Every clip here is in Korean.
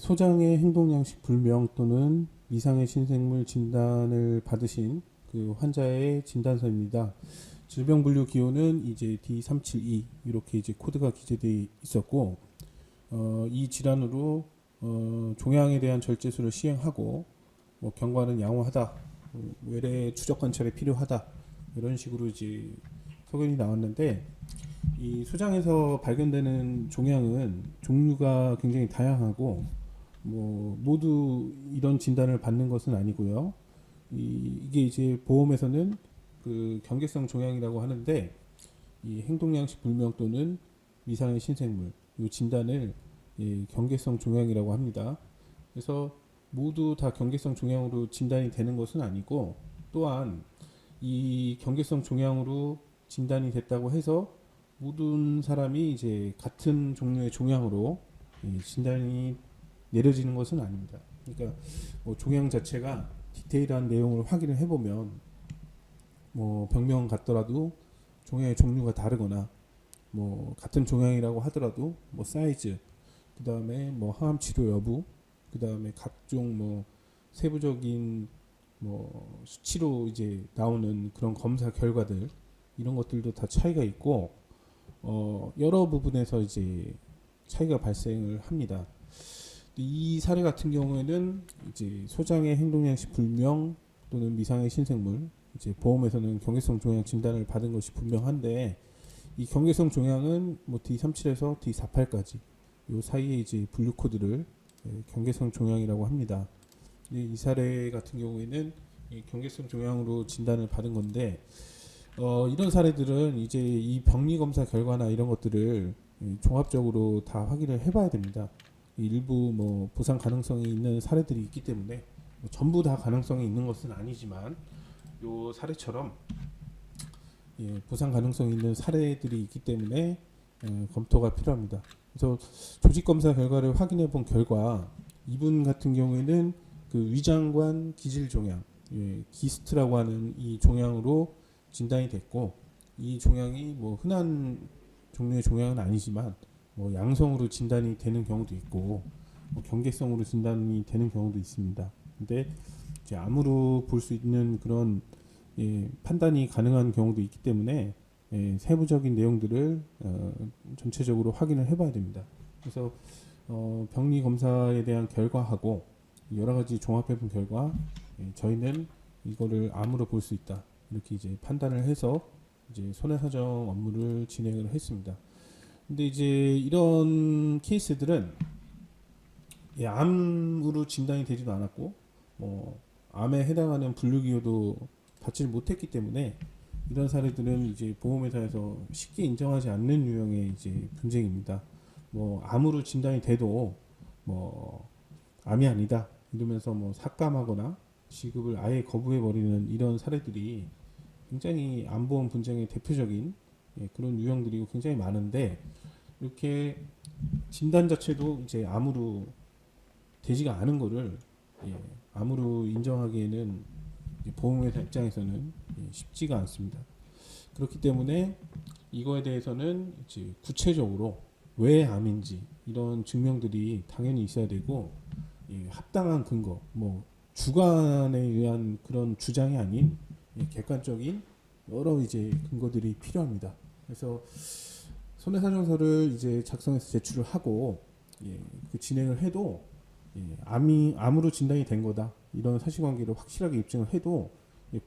소장의 행동양식 불명 또는 이상의 신생물 진단을 받으신 그 환자의 진단서입니다. 질병분류 기호는 이제 D372 이렇게 이제 코드가 기재되어 있었고, 이 질환으로 종양에 대한 절제술을 시행하고, 경과는 양호하다, 외래 추적 관찰이 필요하다, 이런 식으로 이제 소견이 나왔는데, 이 소장에서 발견되는 종양은 종류가 굉장히 다양하고 모두 이런 진단을 받는 것은 아니고요. 이게 이제 보험에서는 그 경계성 종양이라고 하는데, 이 행동양식 불명 또는 미상의 신생물 이 진단을 경계성 종양이라고 합니다. 그래서 모두 다 경계성 종양으로 진단이 되는 것은 아니고, 또한 이 경계성 종양으로 진단이 됐다고 해서 모든 사람이 이제 같은 종류의 종양으로 진단이 내려지는 것은 아닙니다. 그러니까 종양 자체가 디테일한 내용을 확인을 해보면 병명 같더라도 종양의 종류가 다르거나 같은 종양이라고 하더라도 사이즈, 그 다음에 항암 치료 여부, 그 다음에 각종 세부적인 수치로 이제 나오는 그런 검사 결과들, 이런 것들도 다 차이가 있고, 여러 부분에서 이제 차이가 발생을 합니다. 이 사례 같은 경우에는 이제 소장의 행동양식 불명 또는 미상의 신생물, 이제 보험에서는 경계성 종양 진단을 받은 것이 분명한데, 이 경계성 종양은 D37에서 D48까지 요 사이에 이제 분류 코드를 경계성 종양이라고 합니다. 이 사례 같은 경우에는 이 경계성 종양으로 진단을 받은 건데, 이런 사례들은 이제 이 병리 검사 결과나 이런 것들을 종합적으로 다 확인을 해봐야 됩니다. 일부 보상 가능성이 있는 사례들이 있기 때문에 전부 다 가능성이 있는 것은 아니지만, 요 사례처럼 보상 가능성이 있는 사례들이 있기 때문에 검토가 필요합니다. 그래서 조직 검사 결과를 확인해 본 결과, 이분 같은 경우에는 그 위장관 기질 종양, 기스트라고 하는 이 종양으로 진단이 됐고, 이 종양이 흔한 종류의 종양은 아니지만 양성으로 진단이 되는 경우도 있고 경계성으로 진단이 되는 경우도 있습니다. 근데 이제 암으로 볼 수 있는 그런 판단이 가능한 경우도 있기 때문에 세부적인 내용들을 전체적으로 확인을 해봐야 됩니다. 그래서 병리 검사에 대한 결과하고 여러 가지 종합해본 결과, 저희는 이거를 암으로 볼 수 있다, 이렇게 이제 판단을 해서 이제 손해사정 업무를 진행을 했습니다. 근데 이제 이런 케이스들은 암으로 진단이 되지도 않았고 암에 해당하는 분류기호도 받지 못했기 때문에, 이런 사례들은 이제 보험회사에서 쉽게 인정하지 않는 유형의 이제 분쟁입니다. 암으로 진단이 돼도 암이 아니다 이러면서 삭감하거나 지급을 아예 거부해 버리는 이런 사례들이 굉장히 암보험 분쟁의 대표적인 그런 유형들이 굉장히 많은데, 이렇게 진단 자체도 이제 암으로 되지가 않은 거를 암으로 인정하기에는 보험회사 입장에서는 쉽지가 않습니다. 그렇기 때문에 이거에 대해서는 이제 구체적으로 왜 암인지 이런 증명들이 당연히 있어야 되고, 합당한 근거, 주관에 의한 그런 주장이 아닌 객관적인 여러 이제 근거들이 필요합니다. 그래서 손해사정서를 이제 작성해서 제출을 하고 그 진행을 해도 암으로 진단이 된 거다, 이런 사실관계를 확실하게 입증을 해도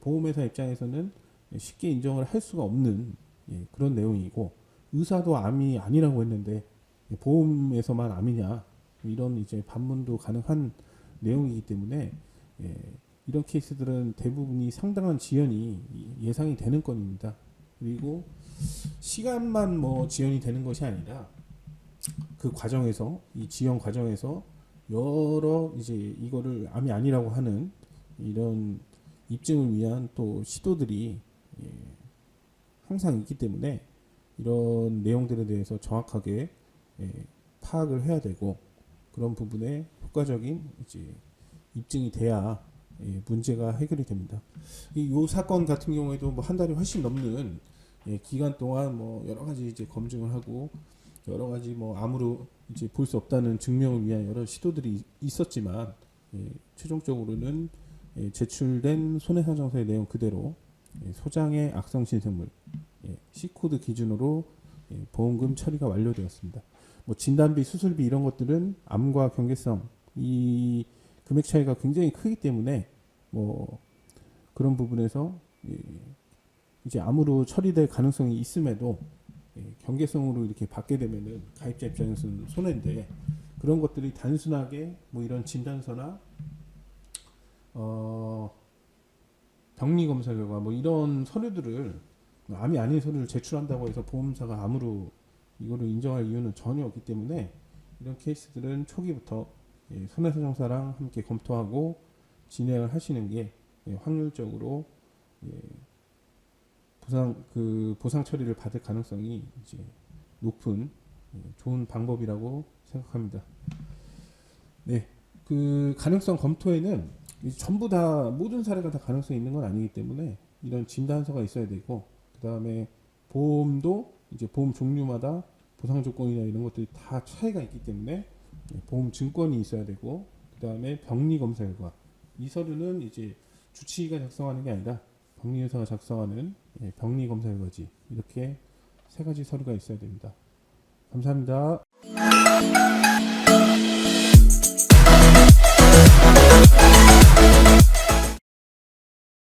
보험회사 입장에서는 쉽게 인정을 할 수가 없는 그런 내용이고, 의사도 암이 아니라고 했는데 보험에서만 암이냐, 이런 이제 반문도 가능한 내용이기 때문에 이런 케이스들은 대부분이 상당한 지연이 예상이 되는 건입니다. 그리고 시간만 지연이 되는 것이 아니라 그 과정에서, 이 지연 과정에서 여러 이제 이거를 암이 아니라고 하는 이런 입증을 위한 또 시도들이 항상 있기 때문에, 이런 내용들에 대해서 정확하게 파악을 해야 되고, 그런 부분에 효과적인 이제 입증이 돼야 문제가 해결이 됩니다. 이 사건 같은 경우에도 한 달이 훨씬 넘는 기간 동안 여러 가지 이제 검증을 하고 여러 가지 뭐 암으로 이제 볼 수 없다는 증명을 위한 여러 시도들이 있었지만 최종적으로는 제출된 손해사정서의 내용 그대로 소장의 악성 신생물 C코드 기준으로 보험금 처리가 완료되었습니다. 뭐 진단비, 수술비 이런 것들은 암과 경계성 이 금액 차이가 굉장히 크기 때문에 뭐 그런 부분에서 이제 암으로 처리될 가능성이 있음에도 경계성으로 이렇게 받게 되면은 가입자 입장에서는 손해인데, 그런 것들이 단순하게 뭐 이런 진단서나 병리 검사 결과 뭐 이런 서류들을 암이 아닌 서류를 제출한다고 해서 보험사가 암으로 이거를 인정할 이유는 전혀 없기 때문에 이런 케이스들은 초기부터 손해사정사랑 함께 검토하고 진행을 하시는 게 확률적으로 보상 처리를 받을 가능성이 이제 높은 좋은 방법이라고 생각합니다. 네, 그 가능성 검토에는 전부 다 모든 사례가 다 가능성이 있는 건 아니기 때문에 이런 진단서가 있어야 되고, 그 다음에 보험도 이제 보험 종류마다 보상 조건이나 이런 것들이 다 차이가 있기 때문에 보험 증권이 있어야 되고, 그 다음에 병리 검사 결과, 이 서류는 이제 주치의가 작성하는 게 아니라 병리의사가 작성하는 병리 검사 결과지, 이렇게 세 가지 서류가 있어야 됩니다. 감사합니다.